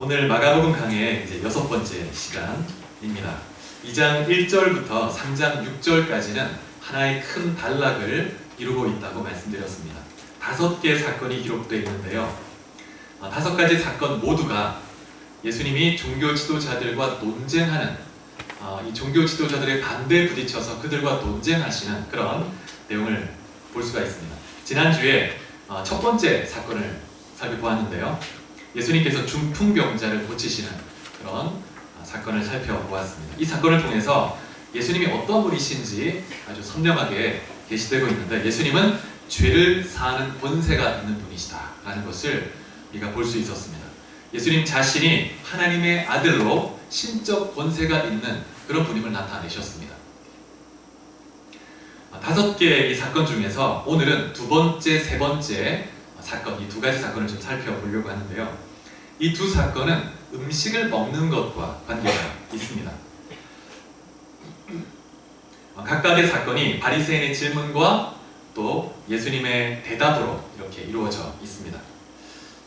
오늘 마가복음 강의 이제 6번째 시간입니다. 2장 1절부터 3장 6절까지는 하나의 큰 단락을 이루고 있다고 말씀드렸습니다. 5개의 사건이 기록되어 있는데요. 5가지 사건 모두가 예수님이 종교 지도자들과 논쟁하는 이 종교 지도자들의 반대에 부딪혀서 그들과 논쟁하시는 그런 내용을 볼 수가 있습니다. 지난주에 첫 번째 사건을 살펴보았는데요. 예수님께서 중풍병자를 고치시는 그런 사건을 살펴보았습니다. 이 사건을 통해서 예수님이 어떤 분이신지 아주 선명하게 계시되고 있는데, 예수님은 죄를 사하는 권세가 있는 분이시다라는 것을 우리가 볼 수 있었습니다. 예수님 자신이 하나님의 아들로 신적 권세가 있는 그런 분임을 나타내셨습니다. 5개의 이 사건 중에서 오늘은 두 번째, 세 번째 사건, 이 2가지 사건을 좀 살펴보려고 하는데요. 이 두 사건은 음식을 먹는 것과 관계가 있습니다. 각각의 사건이 바리새인의 질문과 또 예수님의 대답으로 이렇게 이루어져 있습니다.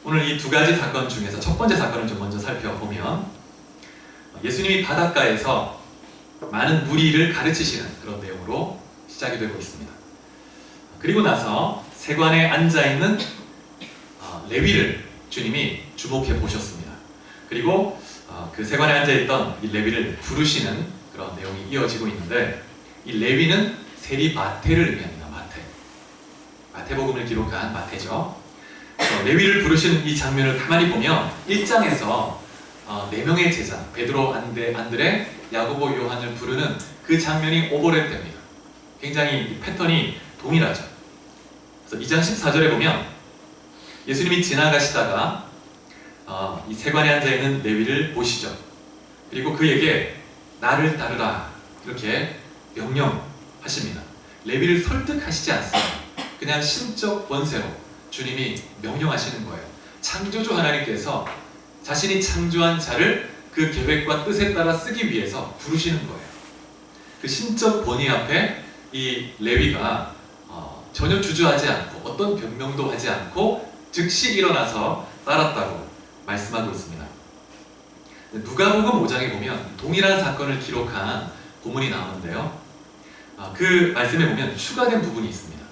오늘 이 2가지 사건 중에서 첫 번째 사건을 좀 먼저 살펴보면, 예수님이 바닷가에서 많은 무리를 가르치시는 그런 내용으로 시작이 되고 있습니다. 그리고 나서 세관에 앉아있는 레위를 주님이 주목해 보셨습니다. 그리고 그 세관에 앉아있던 이 레위를 부르시는 그런 내용이 이어지고 있는데, 이 레위는 세리 마태를 의미합니다. 마태복음을 기록한 마태죠. 레위를 부르시는 이 장면을 가만히 보면 1장에서 4명의 제자 베드로, 안드레, 야고보, 요한을 부르는 그 장면이 오버랩됩니다. 굉장히 이 패턴이 동일하죠. 그래서 2장 14절에 보면 예수님이 지나가시다가 이 세관에 앉아있는 레위를 보시죠. 그리고 그에게 나를 따르라 이렇게 명령하십니다. 레위를 설득하시지 않습니다. 그냥 신적 권세로 주님이 명령하시는 거예요. 창조주 하나님께서 자신이 창조한 자를 그 계획과 뜻에 따라 쓰기 위해서 부르시는 거예요. 그 신적 권위 앞에 이 레위가 전혀 주저하지 않고 어떤 변명도 하지 않고 즉시 일어나서 따랐다고 말씀하고 있습니다. 누가복음 5장에 보면 동일한 사건을 기록한 본문이 나오는데요. 그 말씀에 보면 추가된 부분이 있습니다.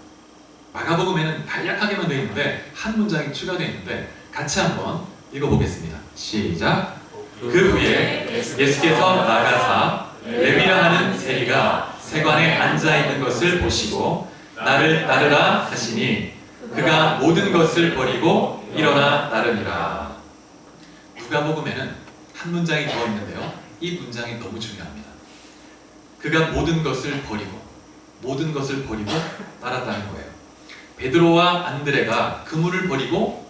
마가복음에는 간략하게만 되어 있는데 한 문장이 추가되어 있는데 같이 한번 읽어보겠습니다. 시작! 그 후에 예수께서 나가사 레위라 하는 세리가 세관에 앉아있는 것을 보시고 나를 따르라 하시니 그가 모든 것을 버리고 일어나 따르니라. 누가복음에는 한 문장이 더 있는데요. 이 문장이 너무 중요합니다. 그가 모든 것을 버리고 따랐다는 거예요. 베드로와 안드레가 그물을 버리고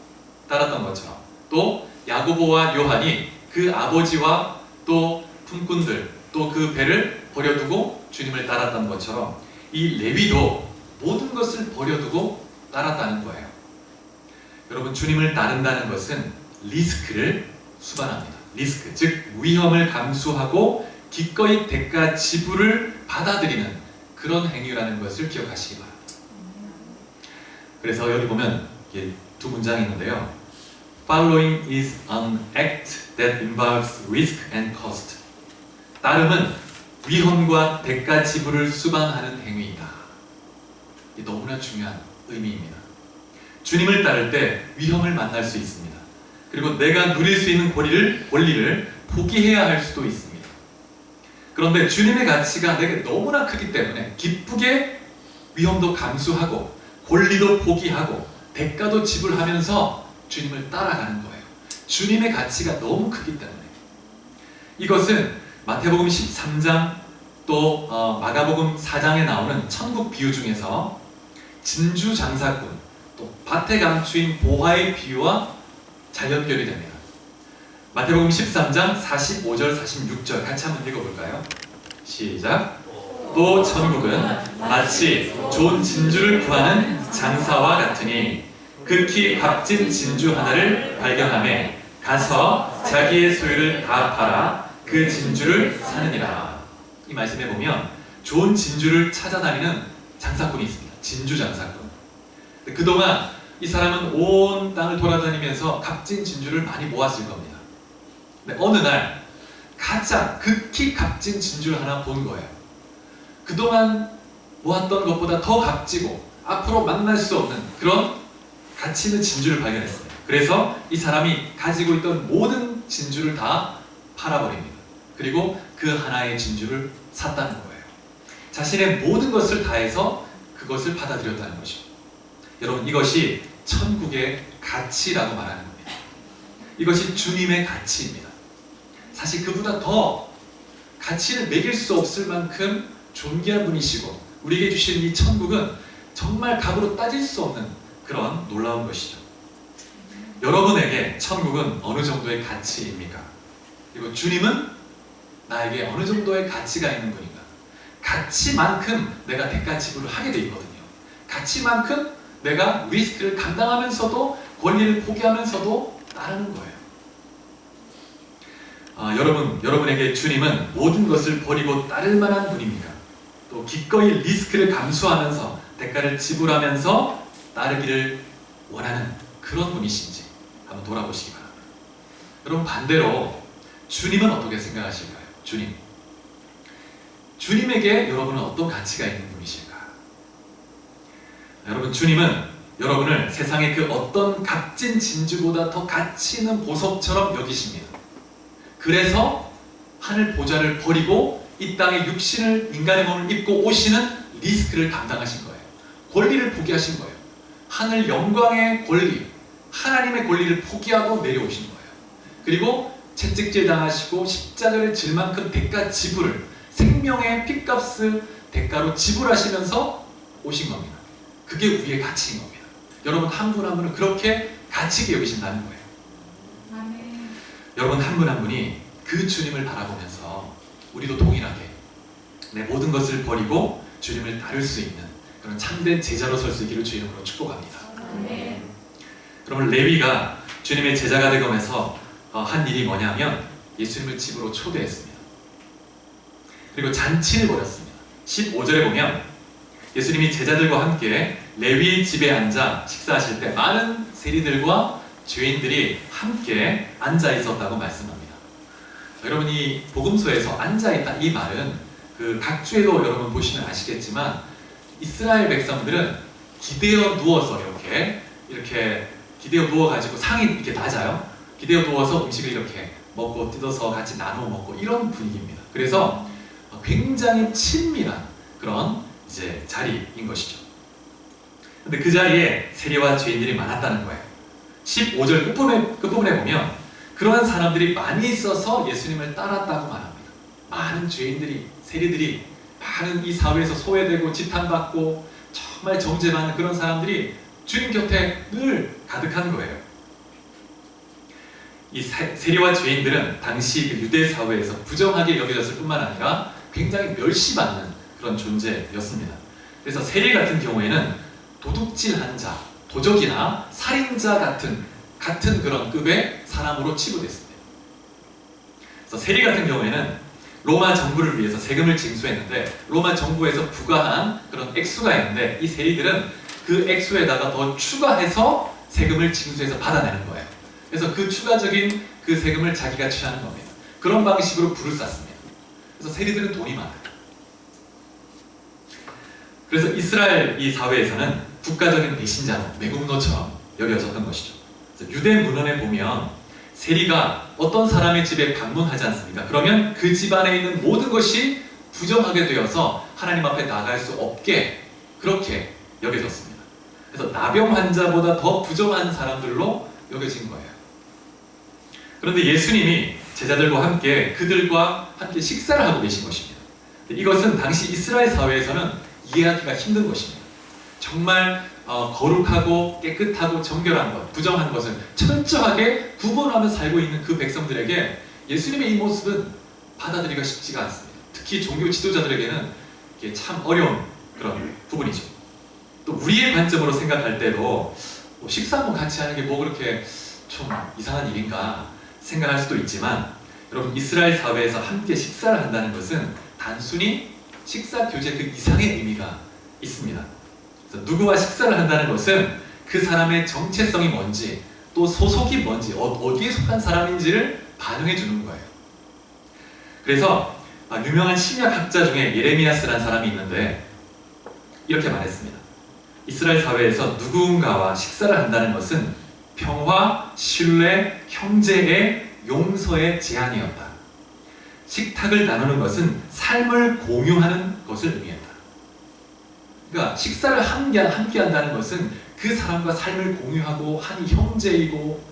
따랐던 것처럼, 또 야고보와 요한이 그 아버지와 또 품꾼들, 또 그 배를 버려두고 주님을 따랐던 것처럼 이 레위도 모든 것을 버려두고 따랐다는 거예요. 여러분, 주님을 따른다는 것은 리스크를 수반합니다. 리스크, 즉 위험을 감수하고 기꺼이 대가 지불을 받아들이는 그런 행위라는 것을 기억하시기 바랍니다. 그래서 여기 보면 두 문장이 있는데요. Following is an act that involves risk and cost. 따름은 위험과 대가 지불을 수반하는 행위이다. 이게 너무나 중요한 의미입니다. 주님을 따를 때 위험을 만날 수 있습니다. 그리고 내가 누릴 수 있는 권리를 포기해야 할 수도 있습니다. 그런데 주님의 가치가 내게 너무나 크기 때문에 기쁘게 위험도 감수하고 권리도 포기하고 대가도 지불하면서 주님을 따라가는 거예요. 주님의 가치가 너무 크기 때문에. 이것은 마태복음 13장 또 마가복음 4장에 나오는 천국 비유 중에서 진주 장사꾼 또 밭에 감추인 보화의 비유와 잘 연결이 됩니다. 마태복음 13장 45절 46절 같이 한번 읽어볼까요? 시작! 또 천국은 마치 좋은 진주를 구하는 장사와 같으니 극히 값진 진주 하나를 발견하매 가서 자기의 소유를 다 팔아 그 진주를 사느니라. 이 말씀에 보면 좋은 진주를 찾아다니는 장사꾼이 있습니다. 진주 장사꾼. 그동안 이 사람은 온 땅을 돌아다니면서 값진 진주를 많이 모았을 겁니다. 근데 어느 날 가장 극히 값진 진주를 하나 본 거예요. 그동안 모았던 것보다 더 값지고 앞으로 만날 수 없는 그런 가치 있는 진주를 발견했어요. 그래서 이 사람이 가지고 있던 모든 진주를 다 팔아버립니다. 그리고 그 하나의 진주를 샀다는 거예요. 자신의 모든 것을 다해서 그것을 받아들였다는 것이죠. 여러분, 이것이 천국의 가치라고 말하는 겁니다. 이것이 주님의 가치입니다. 사실 그보다 더 가치를 매길 수 없을 만큼 존귀한 분이시고 우리에게 주신 이 천국은 정말 값으로 따질 수 없는 그런 놀라운 것이죠. 여러분에게 천국은 어느 정도의 가치입니까? 그리고 주님은 나에게 어느 정도의 가치가 있는 분인가? 가치만큼 내가 대가 지불을 하게 돼 있거든요. 가치만큼 내가 리스크를 감당하면서도 권리를 포기하면서도 따르는 거예요. 여러분에게 주님은 모든 것을 버리고 따를 만한 분입니다. 또 기꺼이 리스크를 감수하면서 대가를 지불하면서 따르기를 원하는 그런 분이신지 한번 돌아보시기 바랍니다. 여러분, 반대로 주님은 어떻게 생각하실까요? 주님에게 여러분은 어떤 가치가 있는 분이실까? 여러분, 주님은 여러분을 세상의 그 어떤 값진 진주보다 더 가치 있는 보석처럼 여기십니다. 그래서 하늘 보좌를 버리고 이 땅에 육신을, 인간의 몸을 입고 오시는 리스크를 감당하신 거예요. 권리를 포기하신 거예요. 하늘 영광의 권리, 하나님의 권리를 포기하고 내려오신 거예요. 그리고 채찍질 당하시고 십자가를 질 만큼 대가 지불을, 생명의 핏값을 대가로 지불하시면서 오신 겁니다. 그게 우리의 가치인 겁니다. 여러분, 한 분 한 분은 그렇게 가치 있게 여기신다는 거예요. 아멘. 여러분, 한 분 한 분이 그 주님을 바라보면서 우리도 동일하게 내 모든 것을 버리고 주님을 따를 수 있는 그런 참된 제자로 설 수 있기를 주 이름으로 축복합니다. 아멘. 여러분, 레위가 주님의 제자가 되면서 한 일이 뭐냐면 예수님을 집으로 초대했습니다. 그리고 잔치를 벌였습니다. 15절에 보면 예수님이 제자들과 함께 레위 집에 앉아 식사하실 때 많은 세리들과 죄인들이 함께 앉아 있었다고 말씀합니다. 여러분, 이 복음서에서 앉아있다 이 말은 그 각주에도 여러분 보시면 아시겠지만 이스라엘 백성들은 기대어 누워서 이렇게 기대어 누워가지고 상이 이렇게 낮아요. 기대어 누워서 음식을 이렇게 먹고 뜯어서 같이 나눠 먹고 이런 분위기입니다. 그래서 굉장히 친밀한 그런 이제 자리인 것이죠. 근데 그 자리에 세리와 죄인들이 많았다는 거예요. 15절 끝부분에 보면 그러한 사람들이 많이 있어서 예수님을 따랐다고 말합니다. 많은 죄인들이, 세리들이, 많은 이 사회에서 소외되고 지탄받고 정말 정죄받는 그런 사람들이 주님 곁에 늘 가득한 거예요. 이 세리와 죄인들은 당시 그 유대 사회에서 부정하게 여겨졌을 뿐만 아니라 굉장히 멸시받는 그런 존재였습니다. 그래서 세리 같은 경우에는 도둑질한 자, 도적이나 살인자 같은 그런 급의 사람으로 치부됐습니다. 그래서 세리 같은 경우에는 로마 정부를 위해서 세금을 징수했는데 로마 정부에서 부과한 그런 액수가 있는데 이 세리들은 그 액수에다가 더 추가해서 세금을 징수해서 받아내는 거예요. 그래서 그 추가적인 그 세금을 자기가 취하는 겁니다. 그런 방식으로 부를 쌌습니다. 그래서 세리들은 돈이 많아요. 그래서 이스라엘 이 사회에서는 국가적인 배신자로 매국노처럼 여겨졌던 것이죠. 유대 문헌에 보면 세리가 어떤 사람의 집에 방문하지 않습니까? 그러면 그 집안에 있는 모든 것이 부정하게 되어서 하나님 앞에 나갈 수 없게 그렇게 여겨졌습니다. 그래서 나병 환자보다 더 부정한 사람들로 여겨진 거예요. 그런데 예수님이 제자들과 함께 그들과 함께 식사를 하고 계신 것입니다. 이것은 당시 이스라엘 사회에서는 이해하기가 힘든 것입니다. 정말 거룩하고 깨끗하고 정결한 것, 부정한 것을 철저하게 구분하며 살고 있는 그 백성들에게 예수님의 이 모습은 받아들이기가 쉽지가 않습니다. 특히 종교 지도자들에게는 이게 참 어려운 그런 부분이죠. 또 우리의 관점으로 생각할 때도 식사 한번 같이 하는 게 뭐 그렇게 좀 이상한 일인가 생각할 수도 있지만 여러분, 이스라엘 사회에서 함께 식사를 한다는 것은 단순히 식사 교제 그 이상의 의미가 있습니다. 그래서 누구와 식사를 한다는 것은 그 사람의 정체성이 뭔지 또 소속이 뭔지 어디에 속한 사람인지를 반영해 주는 거예요. 그래서 유명한 신약학자 중에 예레미야스라는 사람이 있는데 이렇게 말했습니다. 이스라엘 사회에서 누군가와 식사를 한다는 것은 평화, 신뢰, 형제의 용서의 제안이었다. 식탁을 나누는 것은 삶을 공유하는 것을 의미했다. 그러니까 식사를 함께 한다는 것은 그 사람과 삶을 공유하고 한 형제이고,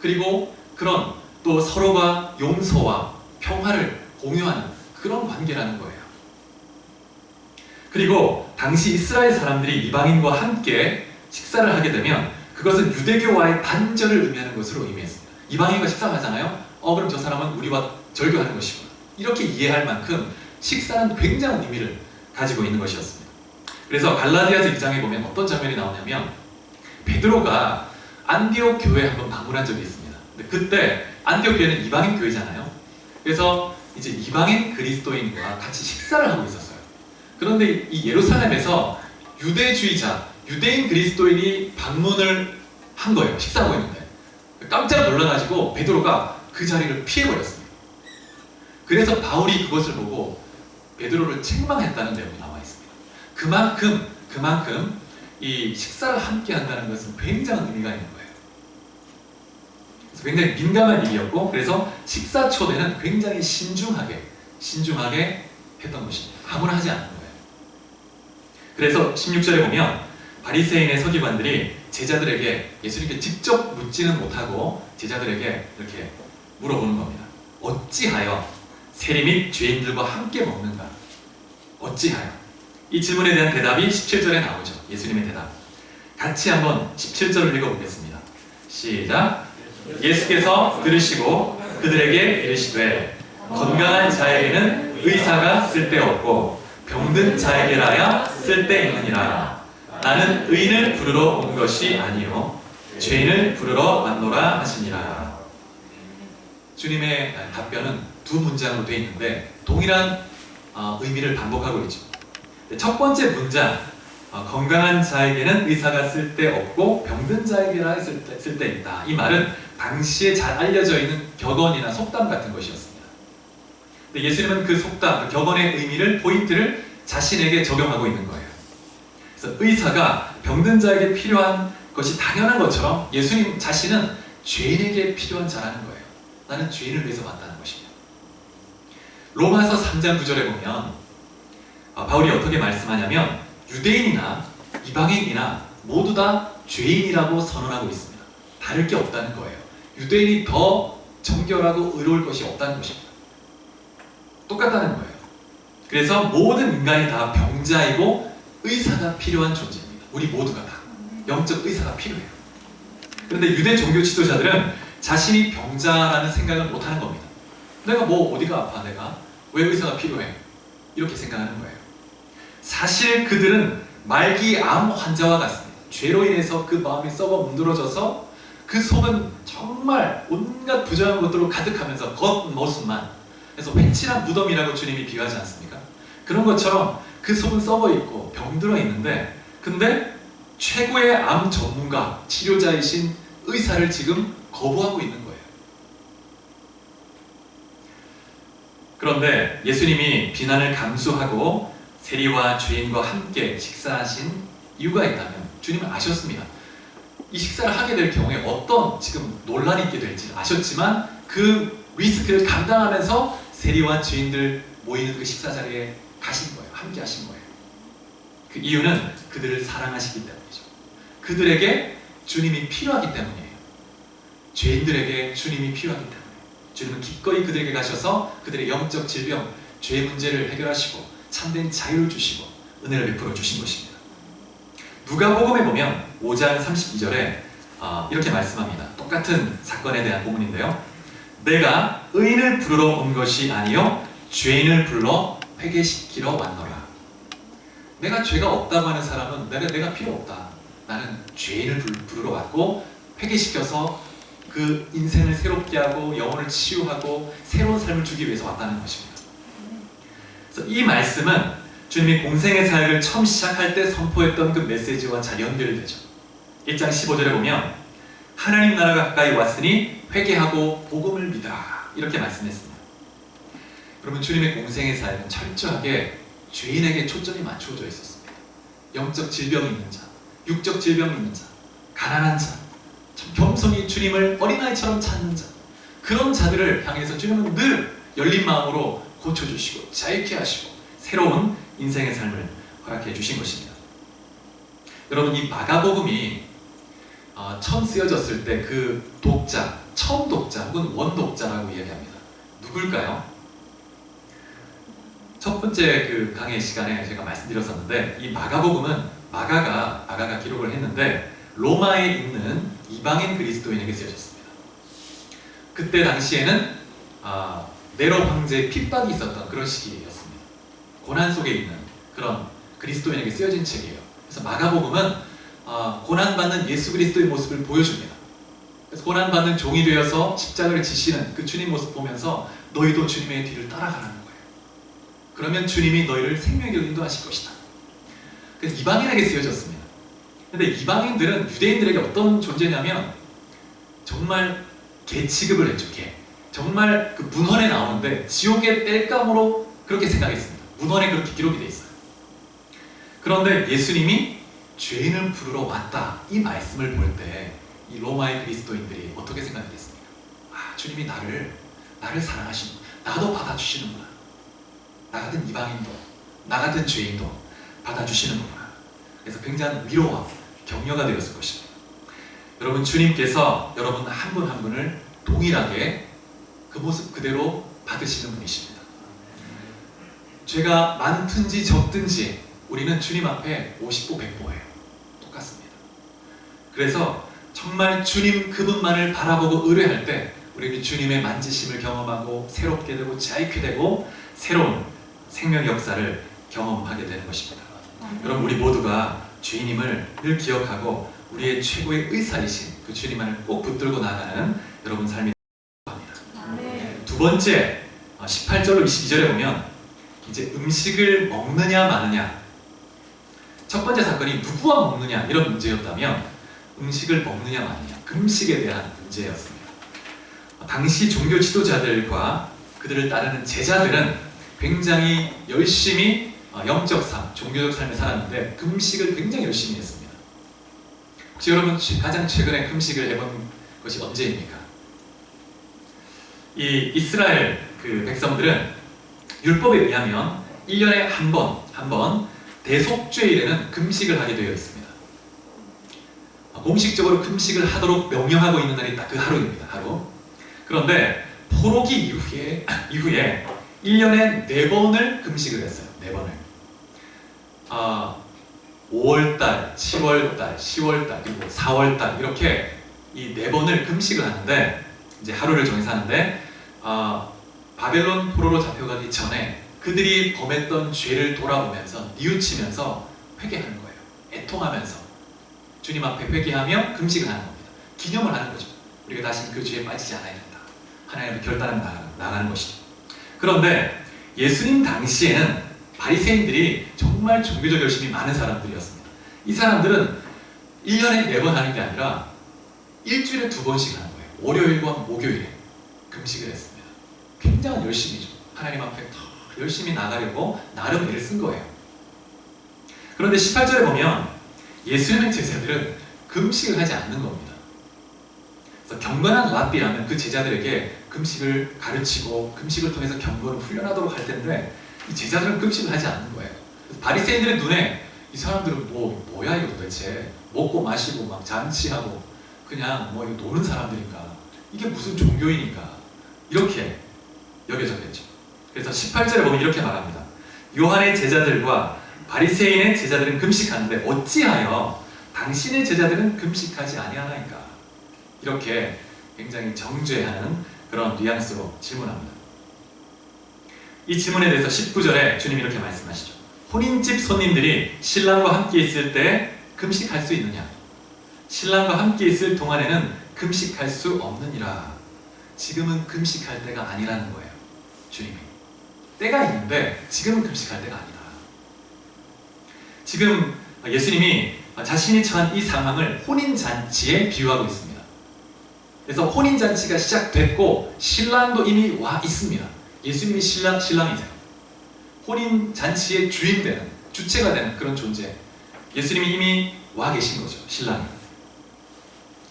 그리고 그런 또 서로가 용서와 평화를 공유하는 그런 관계라는 거예요. 그리고 당시 이스라엘 사람들이 이방인과 함께 식사를 하게 되면 그것은 유대교와의 단절을 의미하는 것으로 의미했습니다. 이방인과 식사하잖아요. 그럼 저 사람은 우리와 절교하는 것이구나. 이렇게 이해할 만큼 식사는 굉장한 의미를 가지고 있는 것이었습니다. 그래서 갈라디아서 1장에 보면 어떤 장면이 나오냐면 베드로가 안디옥 교회에 한번 방문한 적이 있습니다. 근데 그때 안디옥 교회는 이방인 교회잖아요. 그래서 이제 이방인 그리스도인과 같이 식사를 하고 있었어요. 그런데 이 예루살렘에서 유대주의자, 유대인 그리스도인이 방문을 한 거예요. 식사하고 있는데 깜짝 놀라가지고 베드로가 그 자리를 피해버렸습니다. 그래서 바울이 그것을 보고 베드로를 책망했다는 내용이 나와 있습니다. 그만큼 이 식사를 함께 한다는 것은 굉장한 의미가 있는 거예요. 그래서 굉장히 민감한 일이었고, 그래서 식사 초대는 굉장히 신중하게 했던 것입니다. 아무나 하지 않는 거예요. 그래서 16절에 보면 바리새인의 서기관들이 제자들에게, 예수님께 직접 묻지는 못하고 제자들에게 이렇게 물어보는 겁니다. 어찌하여 세리 및 죄인들과 함께 먹는가? 어찌하여? 이 질문에 대한 대답이 17절에 나오죠. 예수님의 대답. 같이 한번 17절을 읽어보겠습니다. 시작. 예수께서 들으시고 그들에게 이르시되 건강한 자에게는 의사가 쓸데없고 병든 자에게라야 쓸데있느니라. 나는 의인을 부르러 온 것이 아니요 죄인을 부르러 왔노라 하시니라. 주님의 답변은 두 문장으로 되어 있는데 동일한 의미를 반복하고 있죠. 첫 번째 문장, 건강한 자에게는 의사가 쓸데없고 병든 자에게라 쓸데있다. 이 말은 당시에 잘 알려져 있는 격언이나 속담 같은 것이었습니다. 근데 예수님은 그 속담, 그 격언의 의미를, 포인트를 자신에게 적용하고 있는 거예요. 그래서 의사가 병든 자에게 필요한 것이 당연한 것처럼 예수님 자신은 죄인에게 필요한 자라는 거예요. 나는 죄인을 위해서 왔다는 것입니다. 로마서 3장 9절에 보면 바울이 어떻게 말씀하냐면 유대인이나 이방인이나 모두 다 죄인이라고 선언하고 있습니다. 다를 게 없다는 거예요. 유대인이 더 정결하고 의로울 것이 없다는 것입니다. 똑같다는 거예요. 그래서 모든 인간이 다 병자이고 의사가 필요한 존재입니다. 우리 모두가 다 영적 의사가 필요해요. 그런데 유대 종교 지도자들은 자신이 병자라는 생각을 못하는 겁니다. 내가 뭐 어디가 아파, 내가 왜 의사가 필요해? 이렇게 생각하는 거예요. 사실 그들은 말기 암 환자와 같습니다. 죄로 인해서 그 마음이 썩어 문드러져서 그 속은 정말 온갖 부정한 것들로 가득하면서 겉모습만, 그래서 회칠한 무덤이라고 주님이 비유하지 않습니까? 그런 것처럼 그 속은 썩어 있고 병들어 있는데, 근데 최고의 암 전문가, 치료자이신 의사를 지금 거부하고 있는 거예요. 그런데 예수님이 비난을 감수하고 세리와 죄인과 함께 식사하신 이유가 있다면 주님은 아셨습니다. 이 식사를 하게 될 경우에 어떤 지금 논란이 있게 될지 아셨지만 그 리스크를 감당하면서 세리와 죄인들 모이는 그 식사 자리에 가신 거예요. 함께 하신 거예요. 그 이유는 그들을 사랑하시기 때문이죠. 그들에게 주님이 필요하기 때문이에요. 죄인들에게 주님이 필요하기 때문에 주님은 기꺼이 그들에게 가셔서 그들의 영적 질병, 죄 문제를 해결하시고 참된 자유를 주시고 은혜를 베풀어 주신 것입니다. 누가복음에 보면 5장 32절에 이렇게 말씀합니다. 똑같은 사건에 대한 본문인데요. 내가 의인을 부르러 온 것이 아니요 죄인을 불러 회개시키러 왔노라. 내가 죄가 없다고 하는 사람은 내가 필요 없다. 나는 죄인을 부르러 왔고 회개시켜서 그 인생을 새롭게 하고 영혼을 치유하고 새로운 삶을 주기 위해서 왔다는 것입니다. 그래서 이 말씀은 주님이 공생의 사역을 처음 시작할 때 선포했던 그 메시지와 잘 연결되죠. 1장 15절에 보면 하나님 나라가 가까이 왔으니 회개하고 복음을 믿으라. 이렇게 말씀했습니다. 그러면 주님의 공생의 삶은 철저하게 죄인에게 초점이 맞추어져 있었습니다. 영적 질병이 있는 자, 육적 질병이 있는 자, 가난한 자, 참 겸손히 주님을 어린아이처럼 찾는 자, 그런 자들을 향해서 주님은 늘 열린 마음으로 고쳐주시고 자유케 하시고 새로운 인생의 삶을 허락해 주신 것입니다. 여러분, 이 마가복음이 처음 쓰여졌을 때 그 독자, 처음 독자 혹은 원독자라고 이야기합니다. 누굴까요? 첫 번째 그 강의 시간에 제가 말씀드렸었는데, 이 마가복음은 마가가 기록을 했는데 로마에 있는 이방인 그리스도인에게 쓰여졌습니다. 그때 당시에는 네로 황제의 핍박이 있었던 그런 시기였습니다. 고난 속에 있는 그런 그리스도인에게 쓰여진 책이에요. 그래서 마가복음은 고난받는 예수 그리스도의 모습을 보여줍니다. 그래서 고난받는 종이 되어서 십자가를 지시는 그 주님 모습 보면서 너희도 주님의 뒤를 따라가라는 거예요. 그러면 주님이 너희를 생명의 길로 인도하실 것이다. 그래서 이방인에게 쓰여졌습니다. 근데 이방인들은 유대인들에게 어떤 존재냐면 정말 개 취급을 했죠. 개. 정말 그 문헌에 나오는데 지옥의 땔감으로 그렇게 생각했습니다. 문헌에 그렇게 기록이 돼 있어요. 그런데 예수님이 죄인을 부르러 왔다, 이 말씀을 볼 때 이 로마의 그리스도인들이 어떻게 생각했습니까? 주님이 나를 사랑하시는, 나도 받아주시는구나. 나 같은 이방인도, 나 같은 죄인도 받아주시는구나. 그래서 굉장한 위로와 격려가 되었을 것입니다. 여러분, 주님께서 여러분 한 분 한 분을 동일하게 그 모습 그대로 받으시는 분이십니다. 죄가 많든지 적든지 우리는 주님 앞에 50보 100보예요. 똑같습니다. 그래서 정말 주님 그분만을 바라보고 의뢰할 때 우리는 주님의 만지심을 경험하고 새롭게 되고 자유케 되고 새로운 생명 역사를 경험하게 되는 것입니다. 여러분, 우리 모두가 주님을 늘 기억하고 우리의 최고의 의사이신 그 주님만을 꼭 붙들고 나가는 여러분 삶이 합니다. 두 번째, 18절로 22절에 보면 이제 음식을 먹느냐 마느냐, 첫 번째 사건이 누구와 먹느냐 이런 문제였다면 음식을 먹느냐 마느냐, 금식에 대한 문제였습니다. 당시 종교 지도자들과 그들을 따르는 제자들은 굉장히 열심히 영적 삶, 종교적 삶을 살았는데 금식을 굉장히 열심히 했습니다. 혹시 여러분 가장 최근에 금식을 해본 것이 언제입니까? 이 이스라엘 그 백성들은 율법에 의하면 1년에 한 번 대속죄일에는 금식을 하게 되어 있습니다. 공식적으로 금식을 하도록 명령하고 있는 날이 딱 그 하루입니다. 하루. 그런데 포로기 이후에 1년에 4번을 금식을 했어요. 4번을. 5월달, 7월달, 10월달, 그리고 4월달 이렇게 이 4번을 금식을 하는데, 이제 하루를 정해서 하는데 바벨론 포로로 잡혀가기 전에 그들이 범했던 죄를 돌아보면서 뉘우치면서 회개하는 거예요. 애통하면서 주님 앞에 회개하며 금식을 하는 겁니다. 기념을 하는 거죠. 우리가 다시 그 죄에 빠지지 않아야 된다. 하나님의 결단을 나가는 것이죠. 그런데 예수님 당시에는 바리새인들이 정말 종교적 열심이 많은 사람들이었습니다. 이 사람들은 1년에 4번 하는 게 아니라 일주일에 2번씩 하는 거예요. 월요일과 목요일에 금식을 했습니다. 굉장한 열심이죠. 하나님 앞에 더 열심히 나가려고 나름 애를 쓴 거예요. 그런데 18절에 보면 예수님의 제자들은 금식을 하지 않는 겁니다. 그래서 경건한 랍비라면 그 제자들에게 금식을 가르치고 금식을 통해서 경건을 훈련하도록 할 텐데 이 제자들은 금식을 하지 않는 거예요. 바리새인들의 눈에 이 사람들은 뭐야 이거 도대체, 먹고 마시고 막 잔치하고 그냥 뭐 이거 노는 사람들인가, 이게 무슨 종교이니까 이렇게 여겨졌겠죠. 그래서 18절에 보면 이렇게 말합니다. 요한의 제자들과 바리새인의 제자들은 금식하는데 어찌하여 당신의 제자들은 금식하지 아니하나이까? 이렇게 굉장히 정죄하는 그런 뉘앙스로 질문합니다. 이 질문에 대해서 19절에 주님이 이렇게 말씀하시죠. 혼인집 손님들이 신랑과 함께 있을 때 금식할 수 있느냐? 신랑과 함께 있을 동안에는 금식할 수 없느니라. 지금은 금식할 때가 아니라는 거예요. 주님이. 때가 있는데 지금은 금식할 때가 아니다. 지금 예수님이 자신이 처한 이 상황을 혼인잔치에 비유하고 있습니다. 그래서 혼인잔치가 시작됐고 신랑도 이미 와 있습니다. 예수님이 신랑이세요. 혼인잔치의 주인 되는, 주체가 되는 그런 존재. 예수님이 이미 와 계신 거죠. 신랑이.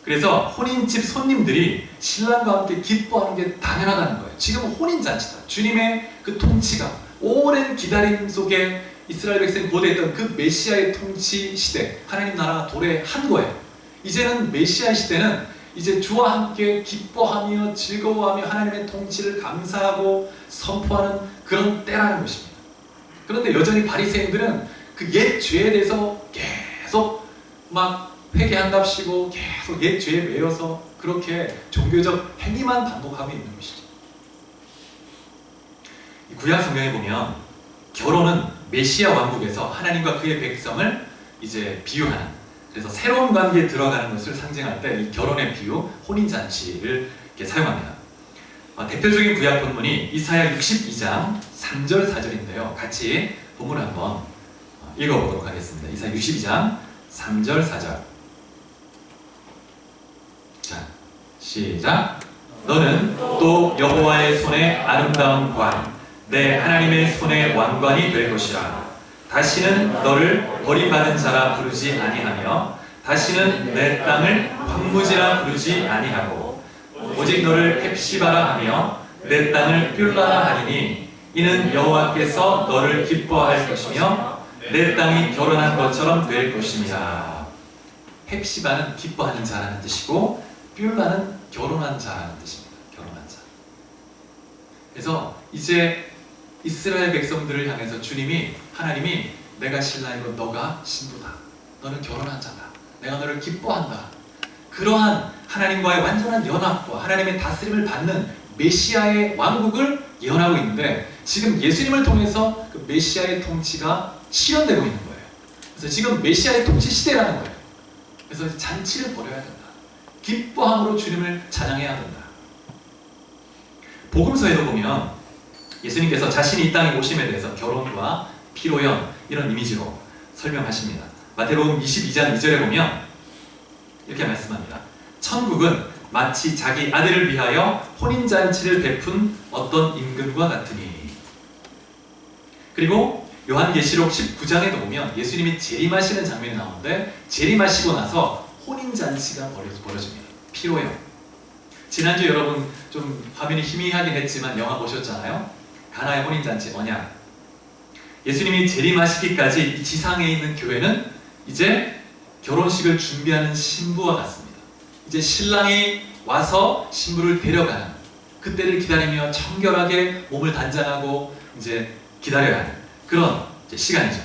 그래서 혼인집 손님들이 신랑과 함께 기뻐하는 게 당연하다는 거예요. 지금 혼인잔치다. 주님의 그 통치가 오랜 기다림 속에 이스라엘 백성이 고대했던 그 메시아의 통치 시대, 하나님 나라가 도래한 거예요. 이제는 메시아의 시대는 이제 주와 함께 기뻐하며 즐거워하며 하나님의 통치를 감사하고 선포하는 그런 때라는 것입니다. 그런데 여전히 바리새인들은 그 옛 죄에 대해서 계속 막 회개한답시고 계속 옛 죄에 매여서 그렇게 종교적 행위만 반복하고 있는 것이죠. 구약 성경에 보면 결혼은 메시아 왕국에서 하나님과 그의 백성을 이제 비유하는, 그래서 새로운 관계에 들어가는 것을 상징할 때 이 결혼의 비유, 혼인잔치를 이렇게 사용합니다. 대표적인 구약 본문이 이사야 62장 3절 4절인데요. 같이 본문을 한번 읽어보도록 하겠습니다. 이사야 62장 3절 4절. 자, 시작. 너는 또 여호와의 손에 아름다운 관, 내 하나님의 손의 왕관이 될 것이라. 다시는 너를 버림받은 자라 부르지 아니하며 다시는 내 땅을 황무지라 부르지 아니하고 오직 너를 헵시바라 하며 내 땅을 뷸라라 하리니 이는 여호와께서 너를 기뻐할 것이며 내 땅이 결혼한 것처럼 될 것입니다. 헵시바는 기뻐하는 자라는 뜻이고 뷸라는 결혼한 자라는 뜻입니다. 결혼한 자. 그래서 이제 이스라엘 백성들을 향해서 하나님이 내가 신랑이고 너가 신부다. 너는 결혼한 자다. 내가 너를 기뻐한다. 그러한 하나님과의 완전한 연합과 하나님의 다스림을 받는 메시아의 왕국을 예언하고 있는데 지금 예수님을 통해서 그 메시아의 통치가 실현되고 있는 거예요. 그래서 지금 메시아의 통치 시대라는 거예요. 그래서 잔치를 벌여야 된다. 기뻐함으로 주님을 찬양해야 된다. 복음서에도 보면 예수님께서 자신이 이 땅에 오심에 대해서 결혼과 피로연 이런 이미지로 설명하십니다. 마태복음 22장 2절에 보면 이렇게 말씀합니다. 천국은 마치 자기 아들을 위하여 혼인잔치를 베푼 어떤 임금과 같으니. 그리고 요한계시록 19장에도 보면 예수님이 재림하시는 장면이 나오는데 재림하시고 나서 혼인잔치가 벌어집니다. 피로연. 지난주 여러분 좀 화면이 희미하긴 했지만 영화 보셨잖아요. 가나의 혼인잔치 뭐냐? 예수님이 재림하시기까지 이 지상에 있는 교회는 이제 결혼식을 준비하는 신부와 같습니다. 이제 신랑이 와서 신부를 데려가는 그때를 기다리며 청결하게 몸을 단장하고 이제 기다려야 하는 그런 이제 시간이죠.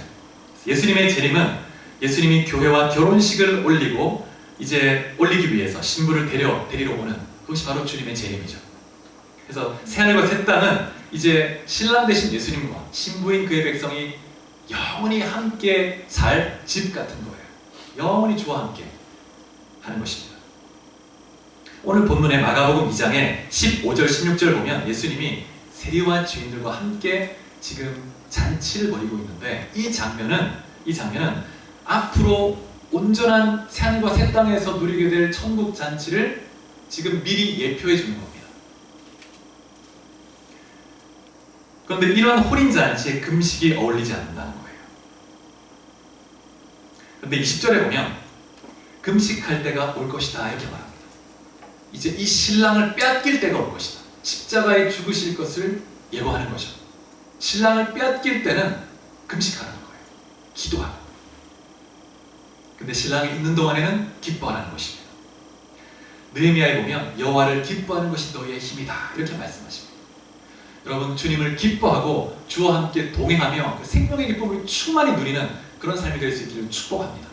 예수님의 재림은 예수님이 교회와 결혼식을 올리기 위해서 신부를 데리러 오는 그것이 바로 주님의 재림이죠. 그래서 새하늘과 새 땅은 이제 신랑 되신 예수님과 신부인 그의 백성이 영원히 함께 살 집 같은 거예요. 영원히 주와 함께 하는 것입니다. 오늘 본문의 마가복음 2장에 15절 16절 보면 예수님이 세리와 죄인들과 함께 지금 잔치를 벌이고 있는데 이 장면은 앞으로 온전한 새하늘과 새 땅에서 누리게 될 천국 잔치를 지금 미리 예표해 주는 겁니다. 그런데 이런 혼인잔치에 금식이 어울리지 않는다는 거예요. 그런데 20절에 보면 금식할 때가 올 것이다 이렇게 말합니다. 이제 이 신랑을 빼앗길 때가 올 것이다. 십자가에 죽으실 것을 예고하는 거죠. 신랑을 빼앗길 때는 금식하라는 거예요. 기도하라. 근데 신랑이 있는 동안에는 기뻐하라는 것입니다. 느헤미야에 보면 여호와를 기뻐하는 것이 너희의 힘이다 이렇게 말씀하십니다. 여러분 주님을 기뻐하고 주와 함께 동행하며 그 생명의 기쁨을 충만히 누리는 그런 삶이 될 수 있기를 축복합니다.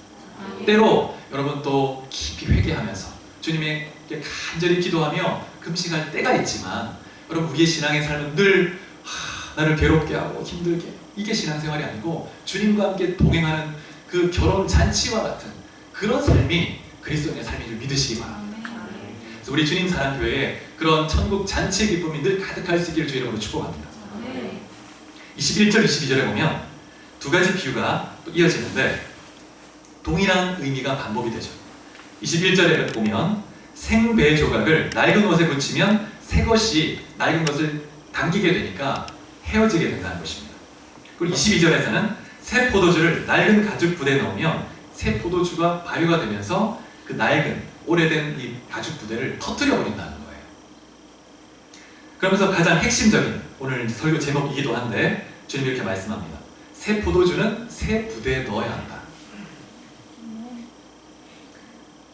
때로 여러분 또 깊이 회개하면서 주님에게 간절히 기도하며 금식할 때가 있지만 여러분 우리의 신앙의 삶은 늘 나를 괴롭게 하고 힘들게 이게 신앙생활이 아니고 주님과 함께 동행하는 그 결혼 잔치와 같은 그런 삶이 그리스도인의 삶인 줄 믿으시기 바랍니다. 그래서 우리 주님 사랑교회에 그런 천국 잔치의 기쁨이 늘 가득할 수 있기를 주 이름으로 축복합니다. 21절 22절에 보면 두 가지 비유가 또 이어지는데 동일한 의미가 반복이 되죠. 21절에 보면 생배 조각을 낡은 옷에 붙이면 새 것이 낡은 것을 당기게 되니까 헤어지게 된다는 것입니다. 그리고 22절에서는 새 포도주를 낡은 가죽 부대에 넣으면 새 포도주가 발효가 되면서 그 낡은 오래된 이 가죽 부대를 터뜨려 버린다는 거예요. 그러면서 가장 핵심적인 오늘 설교 제목이기도 한데 주님이 이렇게 말씀합니다. 새 포도주는 새 부대에 넣어야 한다.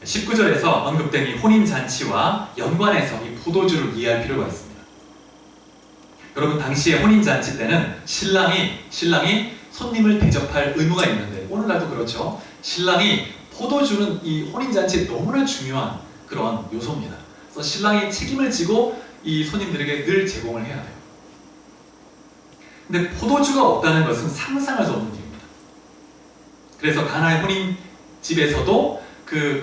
19절에서 언급된 이 혼인잔치와 연관해서 이 포도주를 이해할 필요가 있습니다. 여러분, 당시에 혼인잔치 때는 신랑이 손님을 대접할 의무가 있는데, 오늘날도 그렇죠. 신랑이 포도주는 이 혼인잔치에 너무나 중요한 그런 요소입니다. 그래서 신랑이 책임을 지고 이 손님들에게 늘 제공을 해야 돼요. 근데 포도주가 없다는 것은 상상할 수 없는 일입니다. 그래서 가나의 혼인집에서도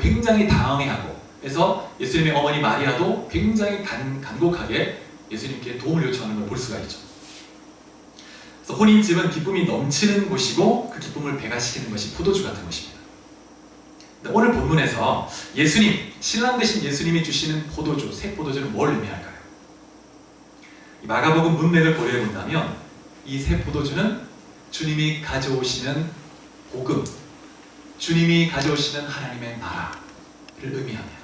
굉장히 당황해하고, 그래서 예수님의 어머니 마리아도 굉장히 간곡하게 예수님께 도움을 요청하는 걸 볼 수가 있죠. 그래서 혼인집은 기쁨이 넘치는 곳이고 그 기쁨을 배가시키는 것이 포도주 같은 것입니다. 오늘 본문에서 신랑 되신 예수님이 주시는 포도주, 새 포도주는 뭘 의미할까요? 마가복음 문맥을 고려해 본다면 이 새 포도주는 주님이 가져오시는 복음, 주님이 가져오시는 하나님의 나라를 의미합니다.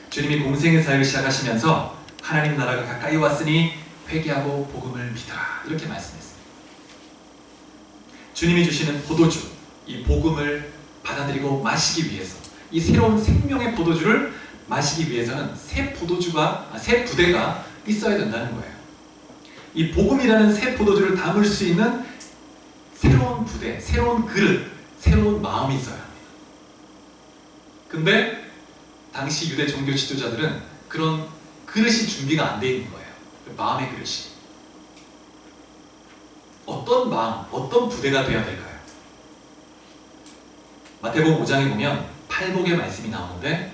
주님이 공생의 사역을 시작하시면서 하나님 나라가 가까이 왔으니 회개하고 복음을 믿으라, 이렇게 말씀했습니다. 주님이 주시는 포도주, 이 복음을 받아들이고 마시기 위해서, 이 새로운 생명의 포도주를 마시기 위해서는 새 부대가 있어야 된다는 거예요. 이 복음이라는 새 포도주를 담을 수 있는 새로운 부대, 새로운 그릇, 새로운 마음이 있어야 합니다. 근데 당시 유대 종교 지도자들은 그런 그릇이 준비가 안 돼 있는 거예요. 마음의 그릇이. 어떤 마음, 어떤 부대가 되어야 될까요? 마태복음 5장에 보면 팔복의 말씀이 나오는데,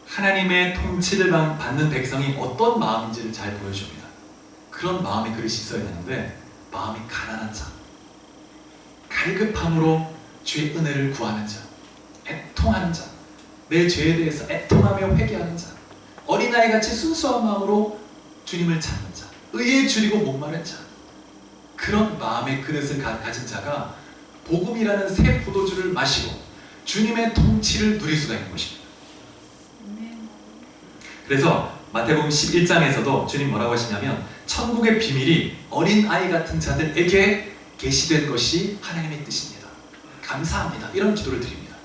하나님의 통치를 받는 백성이 어떤 마음인지를 잘 보여줍니다. 그런 마음의 그릇이 있어야 되는데, 마음이 가난한 자, 갈급함으로 주의 은혜를 구하는 자, 애통하는 자, 내 죄에 대해서 애통하며 회개하는 자, 어린아이같이 순수한 마음으로 주님을 찾는 자, 의에 줄이고 목마른 자, 그런 마음의 그릇을 가진 자가 복음이라는 새 포도주를 마시고 주님의 통치를 누릴 수가 있는 것입니다. 그래서 마태복음 11장에서도 주님 뭐라고 하시냐면, 천국의 비밀이 어린아이 같은 자들에게 계시된 것이 하나님의 뜻입니다. 감사합니다. 이런 기도를 드립니다.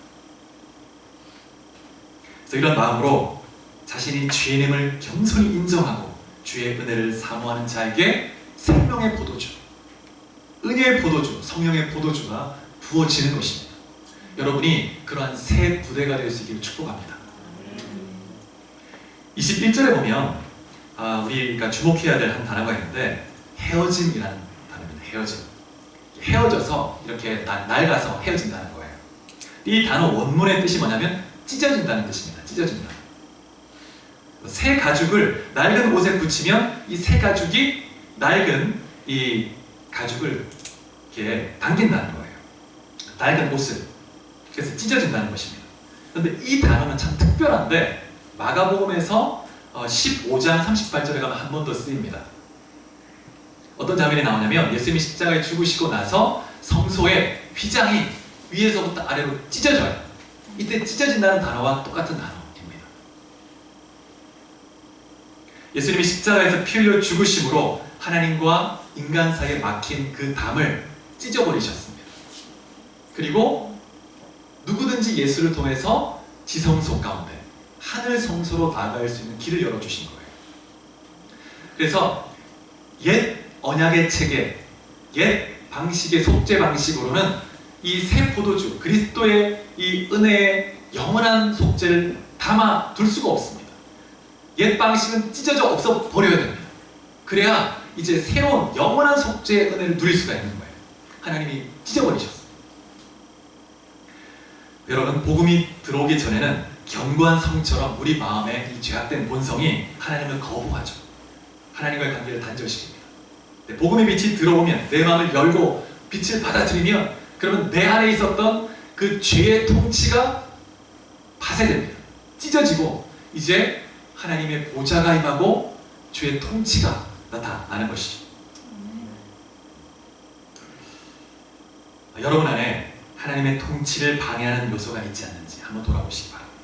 그래서 이런 마음으로 자신이 죄인임을 겸손히 인정하고 주의 은혜를 사모하는 자에게 생명의 포도주, 은혜의 포도주, 성령의 포도주가 부어지는 것입니다. 여러분이 그러한 새 부대가 될 수 있기를 축복합니다. 21절에 보면 우리가 주목해야 될 한 단어가 있는데, 헤어짐이라는 단어입니다. 헤어져서 이렇게 낡아서 헤어진다는 거예요. 이 단어 원문의 뜻이 뭐냐면 찢어진다는 뜻입니다. 찢어진다. 새 가죽을 낡은 옷에 붙이면 이 새 가죽이 낡은 이 가죽을 이렇게 당긴다는 거예요. 낡은 옷을. 그래서 찢어진다는 것입니다. 그런데 이 단어는 참 특별한데, 마가복음에서 15장 38절에 가면 한 번 더 쓰입니다. 어떤 장면이 나오냐면, 예수님이 십자가에 죽으시고 나서 성소의 휘장이 위에서부터 아래로 찢어져요. 이때 찢어진다는 단어와 똑같은 단어입니다. 예수님이 십자가에서 피 흘려 죽으심으로 하나님과 인간 사이에 막힌 그 담을 찢어버리셨습니다. 그리고 누구든지 예수를 통해서 지성소 가운데 하늘 성소로 나아갈 수 있는 길을 열어주신 거예요. 그래서 옛 언약의 체계, 옛 방식의 속죄 방식으로는 이 새 포도주, 그리스도의 이 은혜의 영원한 속죄를 담아둘 수가 없습니다. 옛 방식은 찢어져 없어 버려야 됩니다. 그래야 이제 새로운 영원한 속죄의 은혜를 누릴 수가 있는 거예요. 하나님이 찢어버리셨어요. 여러분, 복음이 들어오기 전에는 견고한 성처럼 우리 마음의 이 죄악된 본성이 하나님을 거부하죠. 하나님과의 관계를 단절시킵니다. 복음의 빛이 들어오면, 내 마음을 열고 빛을 받아들이면, 그러면 내 안에 있었던 그 죄의 통치가 파쇄됩니다. 찢어지고 이제 하나님의 보좌가 임하고 주의 통치가 나타나는 것이죠. 여러분 안에 하나님의 통치를 방해하는 요소가 있지 않는지 한번 돌아보시기 바랍니다.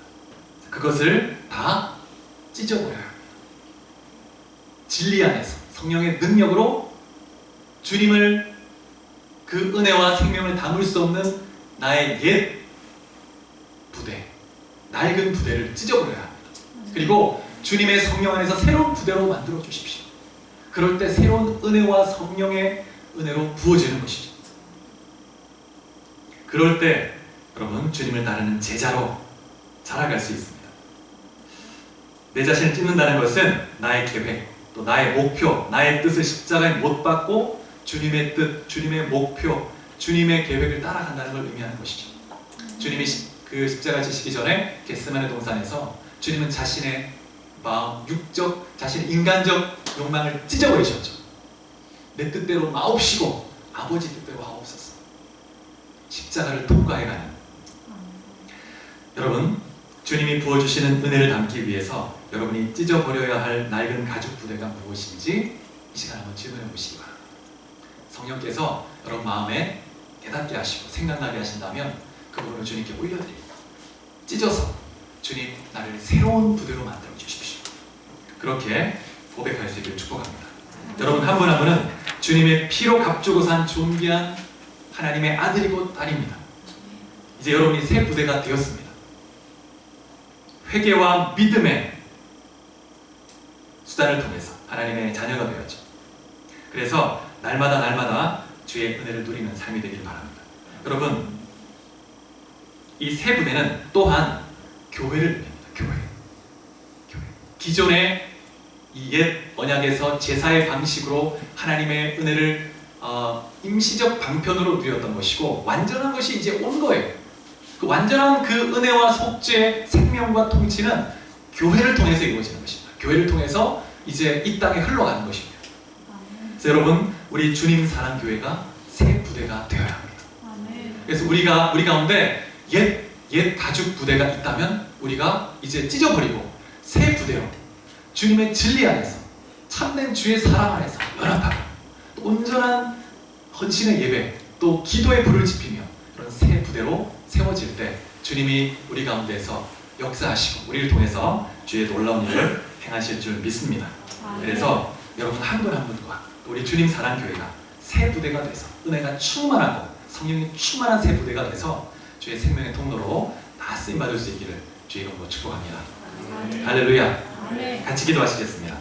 그것을 다 찢어버려야 합니다. 진리 안에서 성령의 능력으로 주님을 그 은혜와 생명을 담을 수 없는 나의 옛 부대, 낡은 부대를 찢어버려야 합니다. 그리고 주님의 성령 안에서 새로운 부대로 만들어 주십시오. 그럴 때 새로운 은혜와 성령의 은혜로 부어지는 것이죠. 그럴 때 여러분 주님을 따르는 제자로 자라갈 수 있습니다. 내 자신을 찢는다는 것은 나의 계획, 또 나의 목표, 나의 뜻을 십자가에 못 박고 주님의 뜻, 주님의 목표, 주님의 계획을 따라간다는 걸 의미하는 것이죠. 주님이 그 십자가 지시기 전에 겟세마네 동산에서 주님은 자신의 마음, 육적, 자신의 인간적 욕망을 찢어버리셨죠. 내 뜻대로 마옵시고 아버지 뜻대로 하옵소서. 십자가를 통과해가는 여러분, 주님이 부어주시는 은혜를 담기 위해서 여러분이 찢어버려야 할 낡은 가죽 부대가 무엇인지 이 시간 한번 질문해 보시기 바랍니다. 성령께서 여러분 마음에 깨닫게 하시고 생각나게 하신다면 그 부분을 주님께 올려드립니다. 찢어서 주님 나를 새로운 부대로 만들어 주십시오. 그렇게 고백할 수 있기를 축복합니다. 여러분 한 분 한 분은 주님의 피로 값주고 산 존귀한 하나님의 아들이고 딸입니다. 이제 여러분이 새 부대가 되었습니다. 회개와 믿음의 수단을 통해서 하나님의 자녀가 되었죠. 그래서 날마다 주의 은혜를 누리는 삶이 되길 바랍니다. 여러분, 이 새 부대는 또한 교회를 의미합니다. 교회. 기존의 이 옛 언약에서 제사의 방식으로 하나님의 은혜를 임시적 방편으로 누렸던 것이고 완전한 것이 이제 온 거예요. 그 완전한 그 은혜와 속죄, 생명과 통치는 교회를 통해서 이루어지는 것입니다. 교회를 통해서 이제 이 땅에 흘러가는 것입니다. 그래서 여러분, 우리 주님 사랑 교회가 새 부대가 되어야 합니다. 그래서 우리 가운데 옛 가죽 부대가 있다면 우리가 이제 찢어버리고 새 부대로 주님의 진리 안에서 참된 주의 사랑 안에서 연합하고 또 온전한 헌신의 예배 또 기도의 불을 지피며 그런 새 부대로 세워질 때 주님이 우리 가운데서 역사하시고 우리를 통해서 주의 놀라운 일을 행하실 줄 믿습니다. 그래서 여러분 한 분 한 분과 우리 주님 사랑교회가 새 부대가 돼서 은혜가 충만하고 성령이 충만한 새 부대가 돼서 주의 생명의 통로로 다 쓰임받을 수 있기를 주의 이름으로 축복합니다. 할렐루야. 같이 기도하시겠습니다.